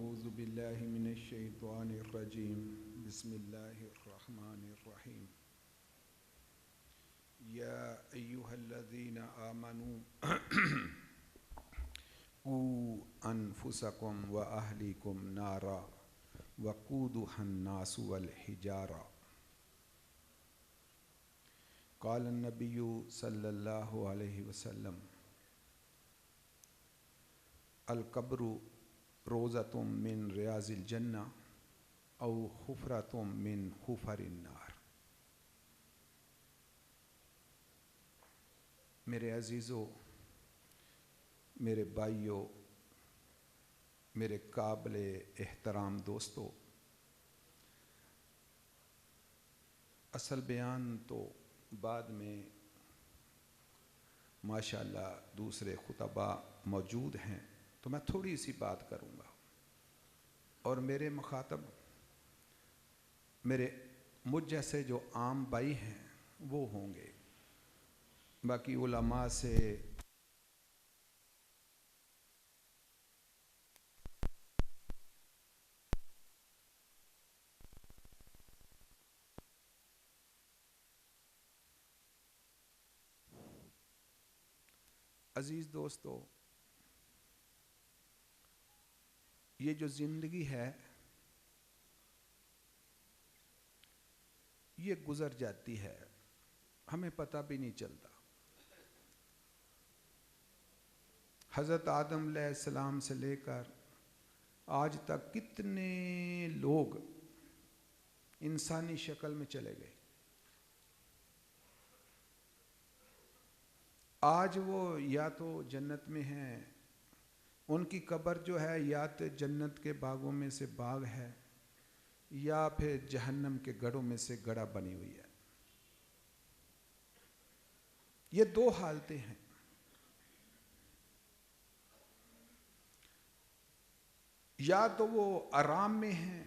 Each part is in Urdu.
اعوذ باللہ من الشیطان الرجیم بسم اللہ الرحمن الرحیم یا ایہا الذین آمنوا قوا انفسکم واہلیکم نارا وقودها الناس والحجارہ قال النبی صلی اللہ علیہ وسلم القبر روضۃ من ریاض الجنہ او حفرۃ من حفر النار۔ میرے عزیزو، میرے بھائیو، میرے قابل احترام دوستو، اصل بیان تو بعد میں ماشاءاللہ دوسرے خطباء موجود ہیں، تو میں تھوڑی سی بات کروں گا، اور میرے مخاطب مجھ جیسے جو عام بھائی ہیں وہ ہوں گے، باقی علماء سے عزیز دوستو، یہ جو زندگی ہے یہ گزر جاتی ہے، ہمیں پتہ بھی نہیں چلتا۔ حضرت آدم علیہ السلام سے لے کر آج تک کتنے لوگ انسانی شکل میں چلے گئے، آج وہ یا تو جنت میں ہیں، ان کی قبر جو ہے یا تو جنت کے باغوں میں سے باغ ہے یا پھر جہنم کے گڑھوں میں سے گڑھا بنی ہوئی ہے۔ یہ دو حالتیں ہیں، یا تو وہ آرام میں ہیں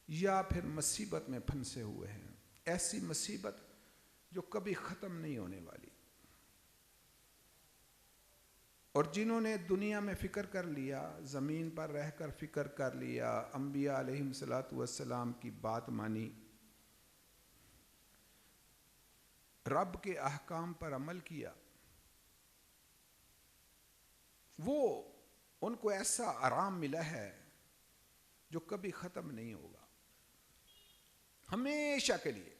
یا پھر مصیبت میں پھنسے ہوئے ہیں، ایسی مصیبت جو کبھی ختم نہیں ہونے والی۔ اور جنہوں نے دنیا میں فکر کر لیا، زمین پر رہ کر فکر کر لیا، انبیاء علیہم السلام کی بات مانی، رب کے احکام پر عمل کیا، وہ ان کو ایسا آرام ملا ہے جو کبھی ختم نہیں ہوگا، ہمیشہ کے لیے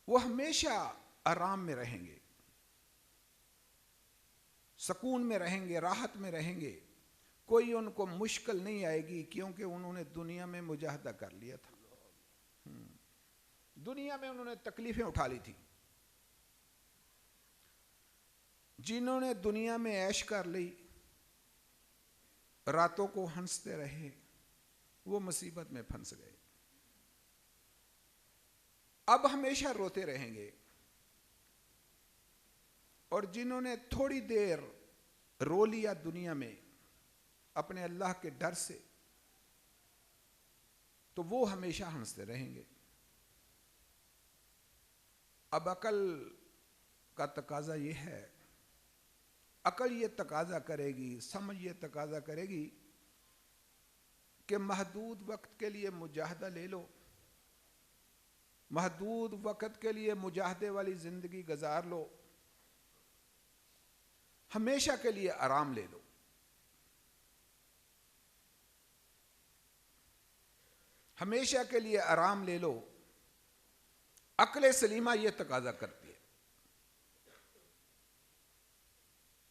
وہ ہمیشہ آرام میں رہیں گے، سکون میں رہیں گے، راحت میں رہیں گے، کوئی ان کو مشکل نہیں آئے گی، کیونکہ انہوں نے دنیا میں مجاہدہ کر لیا تھا، دنیا میں انہوں نے تکلیفیں اٹھا لی تھی۔ جنہوں نے دنیا میں عیش کر لی، راتوں کو ہنستے رہے، وہ مصیبت میں پھنس گئے، اب ہمیشہ روتے رہیں گے۔ اور جنہوں نے تھوڑی دیر رو لیا دنیا میں اپنے اللہ کے ڈر سے، تو وہ ہمیشہ ہنستے رہیں گے۔ اب عقل کا تقاضا یہ ہے، عقل یہ تقاضا کرے گی، سمجھ یہ تقاضا کرے گی کہ محدود وقت کے لیے مجاہدہ لے لو، محدود وقت کے لیے مجاہدے والی زندگی گزار لو، ہمیشہ کے لیے آرام لے لو۔ ہمیشہ کے لیے آرام لے لو، عقل سلیمہ یہ تقاضا کرتی ہے۔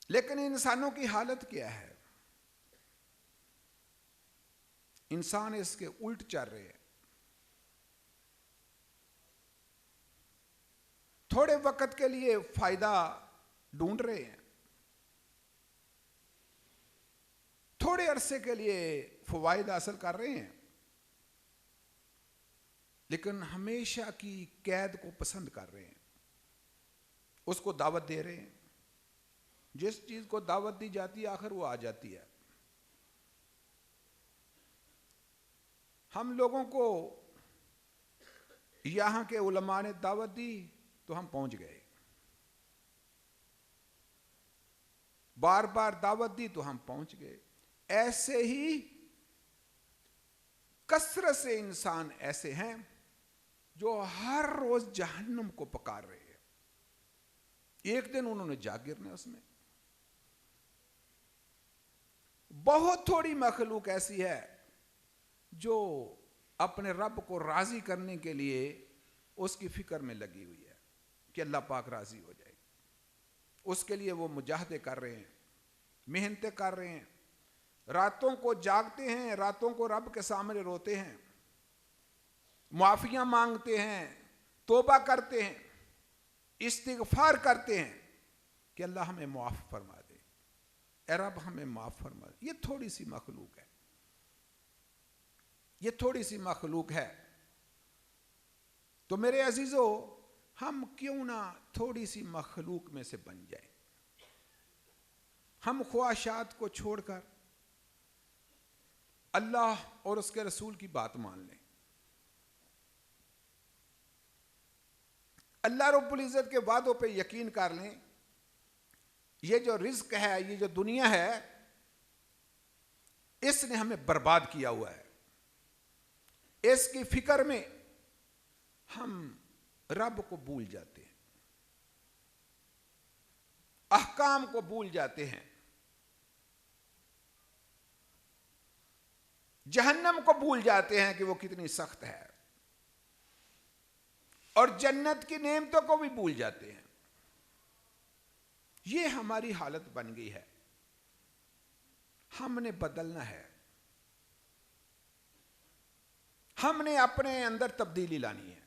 لیکن انسانوں کی حالت کیا ہے؟ انسان اس کے الٹ چل رہے ہیں، تھوڑے وقت کے لیے فائدہ ڈھونڈ رہے ہیں، تھوڑے عرصے کے لیے فوائد حاصل کر رہے ہیں، لیکن ہمیشہ کی قید کو پسند کر رہے ہیں، اس کو دعوت دے رہے ہیں، جس چیز کو دعوت دی جاتی ہے آخر وہ آ جاتی ہے۔ ہم لوگوں کو یہاں کے علماء نے دعوت دی تو ہم پہنچ گئے، بار بار دعوت دی تو ہم پہنچ گئے. ایسے ہی کثرت سے انسان ایسے ہیں جو ہر روز جہنم کو پکار رہے ہیں. ایک دن انہوں نے جا گرنا اس میں. بہت تھوڑی مخلوق ایسی ہے جو اپنے رب کو راضی کرنے کے لیے اس کی فکر میں لگی ہوئی ہے کہ اللہ پاک راضی ہو جائے. اس کے لیے وہ مجاہدے کر رہے ہیں, محنتیں کر رہے ہیں, راتوں کو جاگتے ہیں, راتوں کو رب کے سامنے روتے ہیں, معافیاں مانگتے ہیں, توبہ کرتے ہیں, استغفار کرتے ہیں کہ اللہ ہمیں معاف فرما دے, اے رب ہمیں معاف فرما دے. یہ تھوڑی سی مخلوق ہے, یہ تھوڑی سی مخلوق ہے. تو میرے عزیزو, ہم کیوں نہ تھوڑی سی مخلوق میں سے بن جائیں. ہم خواہشات کو چھوڑ کر اللہ اور اس کے رسول کی بات مان لیں. اللہ رب العزت کے وعدوں پہ یقین کر لیں. یہ جو رزق ہے, یہ جو دنیا ہے, اس نے ہمیں برباد کیا ہوا ہے. اس کی فکر میں ہم رب کو بھول جاتے ہیں, احکام کو بھول جاتے ہیں, جہنم کو بھول جاتے ہیں کہ وہ کتنی سخت ہے, اور جنت کی نعمتوں کو بھی بھول جاتے ہیں. یہ ہماری حالت بن گئی ہے. ہم نے بدلنا ہے. ہم نے اپنے اندر تبدیلی لانی ہے.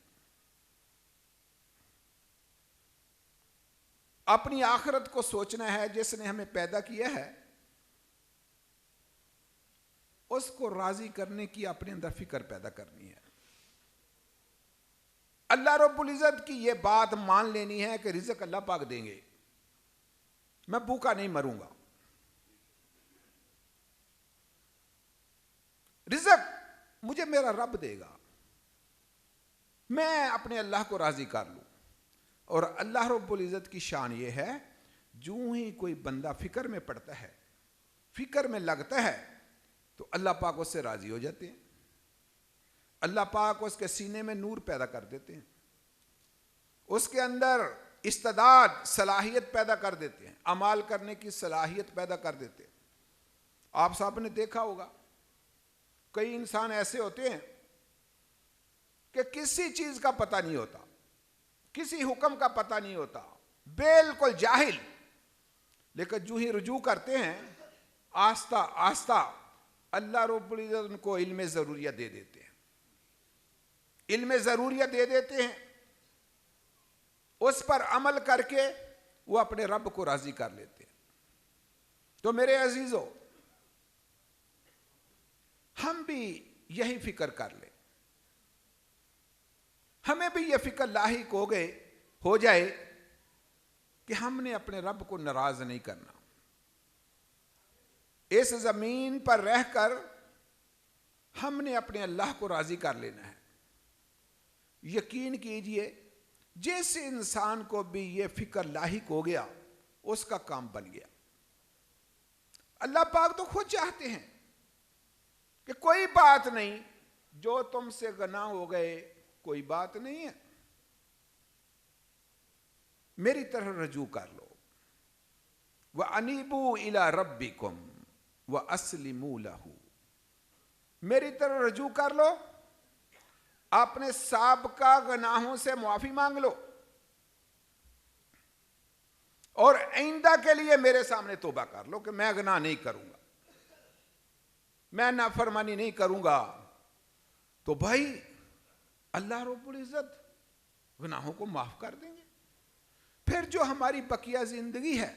اپنی آخرت کو سوچنا ہے. جس نے ہمیں پیدا کیا ہے اس کو راضی کرنے کی اپنے اندر فکر پیدا کرنی ہے. اللہ رب العزت کی یہ بات مان لینی ہے کہ رزق اللہ پاک دیں گے, میں بھوکا نہیں مروں گا. رزق مجھے میرا رب دے گا, میں اپنے اللہ کو راضی کر لوں. اور اللہ رب العزت کی شان یہ ہے, جو ہی کوئی بندہ فکر میں پڑتا ہے, فکر میں لگتا ہے, تو اللہ پاک اس سے راضی ہو جاتے ہیں. اللہ پاک اس کے سینے میں نور پیدا کر دیتے ہیں, اس کے اندر استعداد, صلاحیت پیدا کر دیتے ہیں, اعمال کرنے کی صلاحیت پیدا کر دیتے ہیں. آپ صاحب نے دیکھا ہوگا کئی انسان ایسے ہوتے ہیں کہ کسی چیز کا پتہ نہیں ہوتا, کسی حکم کا پتہ نہیں ہوتا, بالکل جاہل, لیکن جو ہی رجوع کرتے ہیں آہستہ آہستہ اللہ رب العزت ان کو علم ضروریہ دے دیتے ہیں, علم ضروریہ دے دیتے ہیں. اس پر عمل کر کے وہ اپنے رب کو راضی کر لیتے ہیں. تو میرے عزیزو, ہم بھی یہی فکر کر لیں. ہمیں بھی یہ فکر لاحق ہو جائے کہ ہم نے اپنے رب کو ناراض نہیں کرنا. اس زمین پر رہ کر ہم نے اپنے اللہ کو راضی کر لینا ہے. یقین کیجئے جس انسان کو بھی یہ فکر لاحق ہو گیا اس کا کام بن گیا. اللہ پاک تو خود چاہتے ہیں کہ کوئی بات نہیں, جو تم سے گناہ ہو گئے کوئی بات نہیں ہے, میری طرف رجوع کر لو. وَأَنِيبُوا إِلَىٰ رَبِّكُمْ وَأَسْلِمُوا لَهُ, میری طرف رجوع کر لو, اپنے سابقہ گناہوں سے معافی مانگ لو, اور آئندہ کے لیے میرے سامنے توبہ کر لو کہ میں گناہ نہیں کروں گا, میں نافرمانی نہیں کروں گا. تو بھائی اللہ رب العزت گناہوں کو معاف کر دیں گے. پھر جو ہماری بقیہ زندگی ہے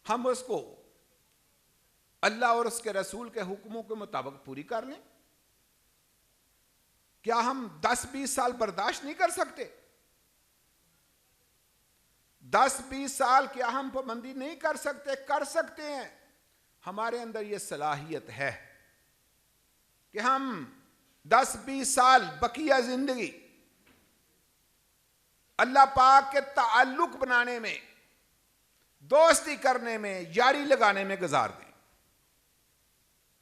ہم اس کو اللہ اور اس کے رسول کے حکموں کے مطابق پوری کر لیں. کیا ہم 10-20 سال برداشت نہیں کر سکتے؟ 10-20 سال کیا ہم پابندی نہیں کر سکتے؟ کر سکتے ہیں. ہمارے اندر یہ صلاحیت ہے کہ ہم 10-20 سال بقیہ زندگی اللہ پاک کے تعلق بنانے میں دوستی کرنے میں، یاری لگانے میں گزار دیں.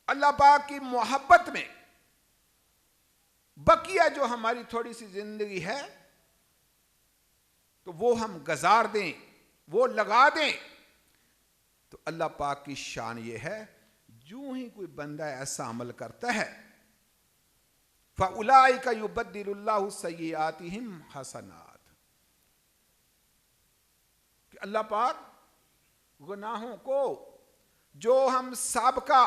اللہ پاک کی محبت میں بقیہ جو ہماری تھوڑی سی زندگی ہے تو وہ ہم گزار دیں، وہ لگا دیں. تو اللہ پاک کی شان یہ ہے، جو ہی کوئی بندہ ایسا عمل کرتا ہے فَأُولَئِكَ يُبَدِّلُ اللَّهُ سَيِّئَاتِهِمْ حَسَنَاتٍ، کہ اللہ پاک گناہوں کو جو ہم سابقہ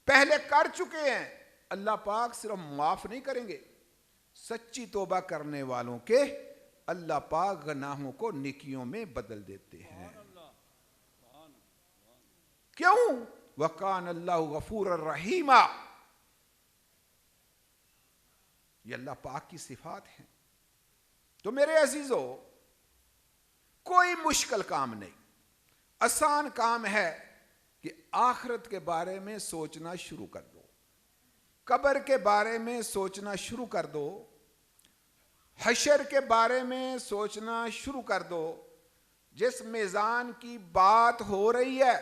پہلے کر چکے ہیں، اللہ پاک صرف معاف نہیں کریں گے، سچی توبہ کرنے والوں کے اللہ پاک گناہوں کو نیکیوں میں بدل دیتے ہیں. کیوں؟ وَقَانَ اللَّهُ غَفُورًا رَحِيمًا. یہ اللہ پاک کی صفات ہیں. تو میرے عزیزو، کوئی مشکل کام نہیں، آسان کام ہے کہ آخرت کے بارے میں سوچنا شروع کر دو، قبر کے بارے میں سوچنا شروع کر دو، حشر کے بارے میں سوچنا شروع کر دو. جس میزان کی بات ہو رہی ہے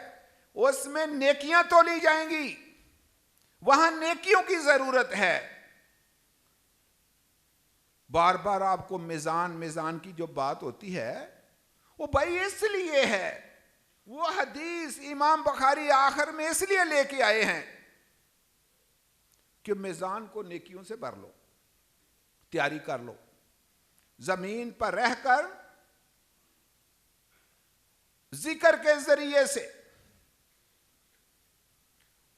اس میں نیکیاں تولی جائیں گی، وہاں نیکیوں کی ضرورت ہے. بار بار آپ کو میزان کی جو بات ہوتی ہے وہ بھائی اس لیے ہے، وہ حدیث امام بخاری آخر میں اس لیے لے کے آئے ہیں کہ میزان کو نیکیوں سے بھر لو، تیاری کر لو. زمین پر رہ کر ذکر کے ذریعے سے،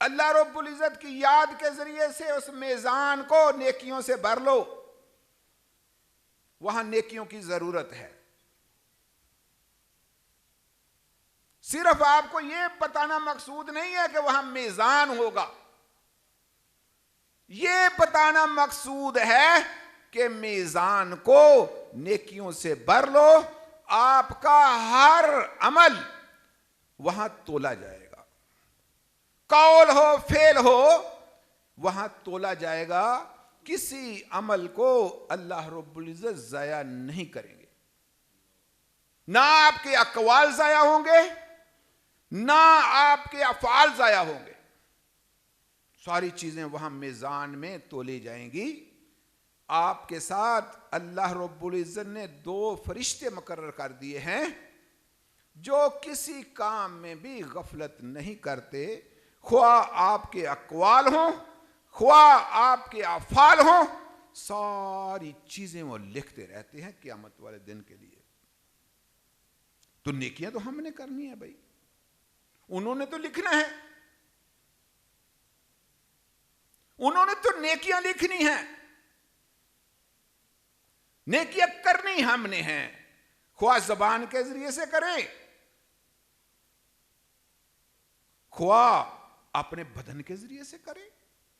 اللہ رب العزت کی یاد کے ذریعے سے اس میزان کو نیکیوں سے بھر لو. وہاں نیکیوں کی ضرورت ہے. صرف آپ کو یہ بتانا مقصود نہیں ہے کہ وہاں میزان ہوگا، یہ بتانا مقصود ہے کہ میزان کو نیکیوں سے بھر لو. آپ کا ہر عمل وہاں تولا جائے گا، قول ہو فعل ہو وہاں تولا جائے گا. کسی عمل کو اللہ رب العزت ضائع نہیں کریں گے. نہ آپ کے اقوال ضائع ہوں گے، نہ آپ کے افعال ضائع ہوں گے. ساری چیزیں وہاں میزان میں تولی جائیں گی. آپ کے ساتھ اللہ رب العزت نے 2 فرشتے مقرر کر دیے ہیں جو کسی کام میں بھی غفلت نہیں کرتے، خواہ آپ کے اقوال ہوں خواہ آپ کے افعال ہوں، ساری چیزیں وہ لکھتے رہتے ہیں قیامت والے دن کے لیے. تو نیکیاں تو ہم نے کرنی ہے بھائی، انہوں نے تو لکھنا ہے، انہوں نے تو نیکیاں لکھنی ہیں، نیکیاں کرنی ہم نے ہیں. خواہ زبان کے ذریعے سے کریں، خواہ اپنے بدن کے ذریعے سے کریں.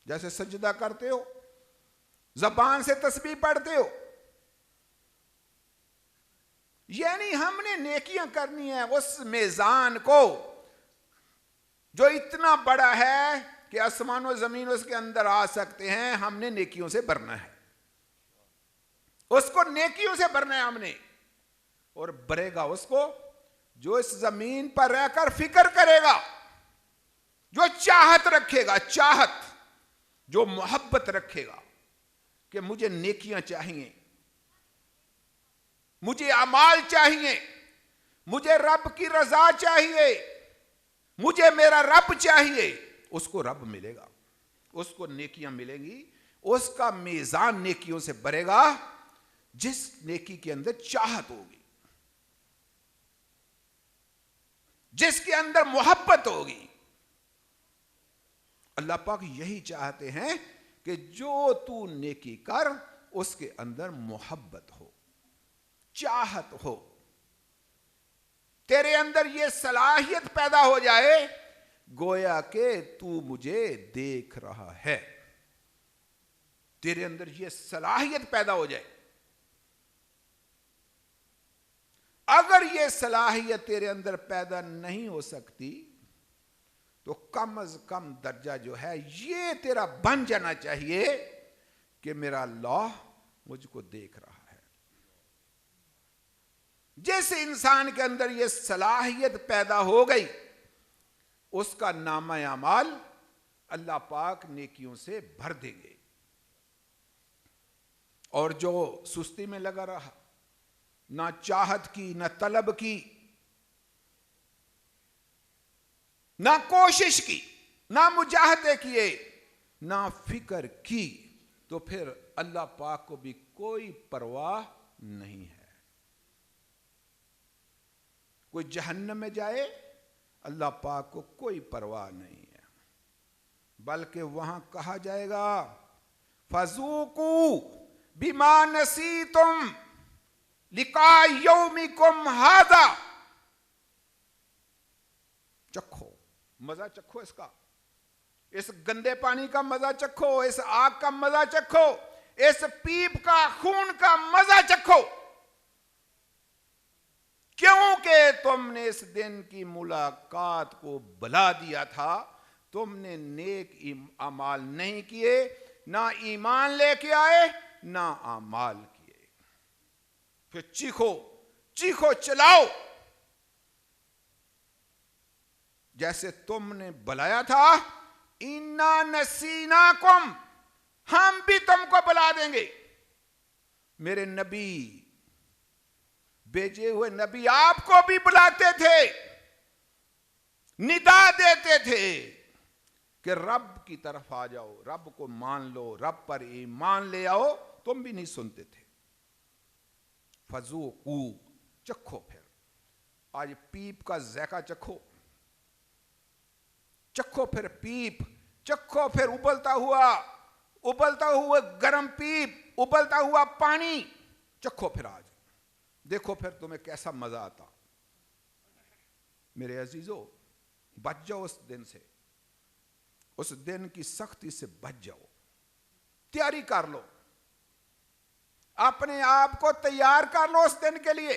جیسے سجدہ کرتے ہو، زبان سے تسبیح پڑھتے ہو، یعنی ہم نے نیکیاں کرنی ہے. اس میزان کو جو اتنا بڑا ہے کہ آسمان و زمین اس کے اندر آ سکتے ہیں، ہم نے نیکیوں سے بھرنا ہے. اس کو نیکیوں سے بھرنا ہے ہم نے. اور بھرے گا اس کو جو اس زمین پر رہ کر فکر کرے گا، جو چاہت رکھے گا، چاہت، جو محبت رکھے گا کہ مجھے نیکیاں چاہیے، مجھے اعمال چاہیے، مجھے رب کی رضا چاہیے، مجھے میرا رب چاہیے. اس کو رب ملے گا، اس کو نیکیاں ملیں گی. اس کا میزان نیکیوں سے بھرے گا جس نیکی کے اندر چاہت ہوگی، جس کے اندر محبت ہوگی. اللہ پاک یہی چاہتے ہیں کہ جو تو نیکی کر اس کے اندر محبت ہو، چاہت ہو، تیرے اندر یہ صلاحیت پیدا ہو جائے گویا کہ تو مجھے دیکھ رہا ہے. تیرے اندر یہ صلاحیت پیدا ہو جائے. اگر یہ صلاحیت تیرے اندر پیدا نہیں ہو سکتی تو کم از کم درجہ جو ہے یہ تیرا بن جانا چاہیے کہ میرا اللہ مجھ کو دیکھ رہا ہے. جس انسان کے اندر یہ صلاحیت پیدا ہو گئی اس کا نامہ اعمال اللہ پاک نیکیوں سے بھر دیں گے. اور جو سستی میں لگا رہا، نہ چاہت کی، نہ طلب کی، نہ کوشش کی، نہ مجاہدے کیے، نہ فکر کی، تو پھر اللہ پاک کو بھی کوئی پرواہ نہیں ہے. کوئی جہنم میں جائے اللہ پاک کو کوئی پرواہ نہیں ہے، بلکہ وہاں کہا جائے گا فَذُوقُوا بِمَا نَسِيتُمْ لِقَاءَ يَوْمِكُمْ هَذَا. چکھو، مزہ چکھو اس کا، اس گندے پانی کا مزہ چکھو، اس آگ کا مزہ چکھو، اس پیپ کا خون کا مزہ چکھو، کیونکہ تم نے اس دن کی ملاقات کو بلا دیا تھا. تم نے نیک اعمال نہیں کیے، نہ ایمان لے کے آئے، نہ اعمال کیے. پھر چیخو چیخو چلاؤ، جیسے تم نے بلایا تھا اِنَّا نَسِينَاكُمْ، ہم بھی تم کو بلا دیں گے. میرے نبی، بھیجے ہوئے نبی آپ کو بھی بلاتے تھے، ندا دیتے تھے کہ رب کی طرف آ جاؤ، رب کو مان لو، رب پر ایمان لے آؤ. تم بھی نہیں سنتے تھے. فذوقوا، چکھو. پھر آج پیپ کا ذائقہ چکھو، چکھو پھر پیپ، چکھو پھر ابلتا ہوا گرم پیپ، ابلتا ہوا پانی چکھو. پھر آج دیکھو پھر تمہیں کیسا مزہ آتا. میرے عزیزو، بچ جاؤ اس دن سے، اس دن کی سختی سے بچ جاؤ. تیاری کر لو، اپنے آپ کو تیار کر لو اس دن کے لیے.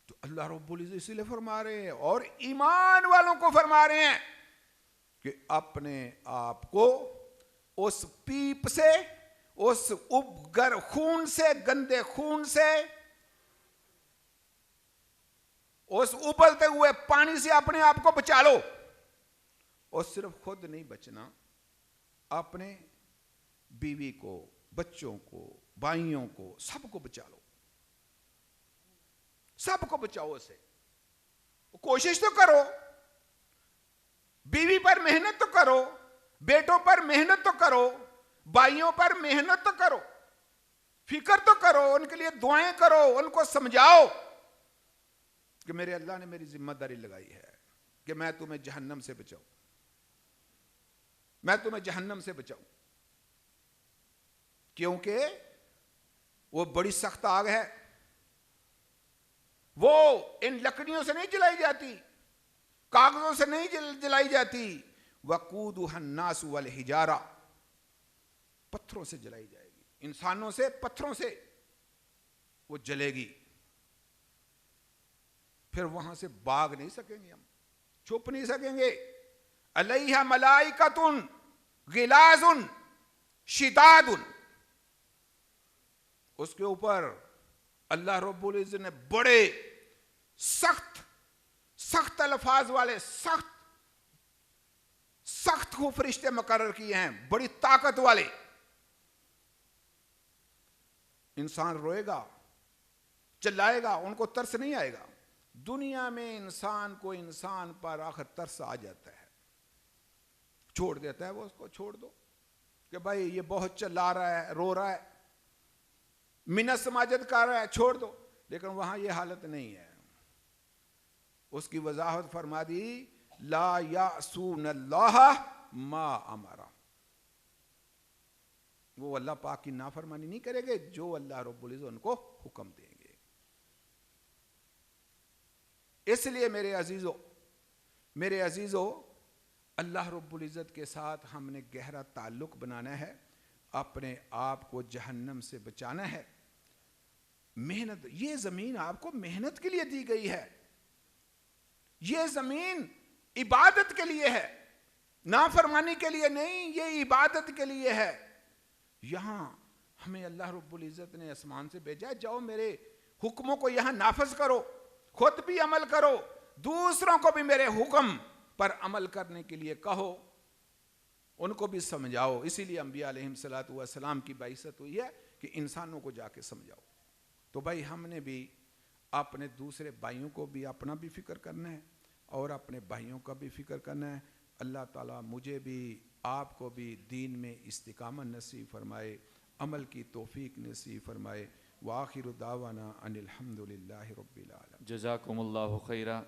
تو اللہ رب العزت اسی لیے فرما رہے ہیں، اور ایمان والوں کو فرما رہے ہیں کہ اپنے آپ کو اس پیپ سے، اس ابگر خون سے، گندے خون سے، اس ابلتے ہوئے پانی سے اپنے آپ کو بچا لو. اور صرف خود نہیں بچنا، اپنے بیوی کو، بچوں کو، بھائیوں کو، سب کو بچا لو. سب کو بچاؤ اسے. کوشش تو کرو، بیوی پر محنت تو کرو، بیٹوں پر محنت تو کرو، بھائیوں پر محنت تو کرو، فکر تو کرو، ان کے لیے دعائیں کرو، ان کو سمجھاؤ کہ میرے اللہ نے میری ذمہ داری لگائی ہے کہ میں تمہیں جہنم سے بچاؤں، میں تمہیں جہنم سے بچاؤں. کیونکہ وہ بڑی سخت آگ ہے، وہ ان لکڑیوں سے نہیں جلائی جاتی، کاغذوں سے نہیں جلائی جاتی. وقودها الناس والحجارہ، پتھروں سے جلائی جائے گی، انسانوں سے، پتھروں سے وہ جلے گی. پھر وہاں سے بھاگ نہیں سکیں گے، ہم چھپ نہیں سکیں گے. علیہا ملائکۃ غلاظ شداد، اس کے اوپر اللہ رب العزت نے بڑے سخت الفاظ والے سخت کو فرشتے مقرر کیے ہیں، بڑی طاقت والے. انسان روئے گا، چلائے گا، ان کو ترس نہیں آئے گا. دنیا میں انسان کو انسان پر آخر ترس آ جاتا ہے، چھوڑ دیتا ہے. وہ اس کو چھوڑ دو کہ بھائی یہ بہت چلا رہا ہے، رو رہا ہے، منت سماجت کر رہا ہے، چھوڑ دو. لیکن وہاں یہ حالت نہیں ہے. اس کی وضاحت فرما دی، لا یعصون اللہ ما امر، وہ اللہ پاک کی نافرمانی نہیں کرے گے جو اللہ رب العزت ان کو حکم دیں گے. اس لیے میرے عزیزو، اللہ رب العزت کے ساتھ ہم نے گہرا تعلق بنانا ہے، اپنے آپ کو جہنم سے بچانا ہے. محنت، یہ زمین آپ کو محنت کے لیے دی گئی ہے، یہ زمین عبادت کے لیے ہے، نافرمانی کے لیے نہیں، یہ عبادت کے لیے ہے. یہاں ہمیں اللہ رب العزت نے آسمان سے بھیجا ہے، جاؤ میرے حکموں کو یہاں نافذ کرو، خود بھی عمل کرو، دوسروں کو بھی میرے حکم پر عمل کرنے کے لیے کہو، ان کو بھی سمجھاؤ۔ اسی لیے انبیاء علیہ السلام کی بعثت ہوئی ہے کہ انسانوں کو جا کے سمجھاؤ۔ تو بھائی ہم نے بھی اپنے دوسرے بھائیوں کو بھی اپنا بھی فکر کرنا ہے اور اپنے بھائیوں کا بھی فکر کرنا ہے۔ اللہ تعالیٰ مجھے بھی آپ کو بھی دین میں استقامت نصیب فرمائے، عمل کی توفیق نصیب فرمائے۔ وآخر دعوانا ان الحمد للہ رب العالمین۔ جزاکم اللہ خیرہ۔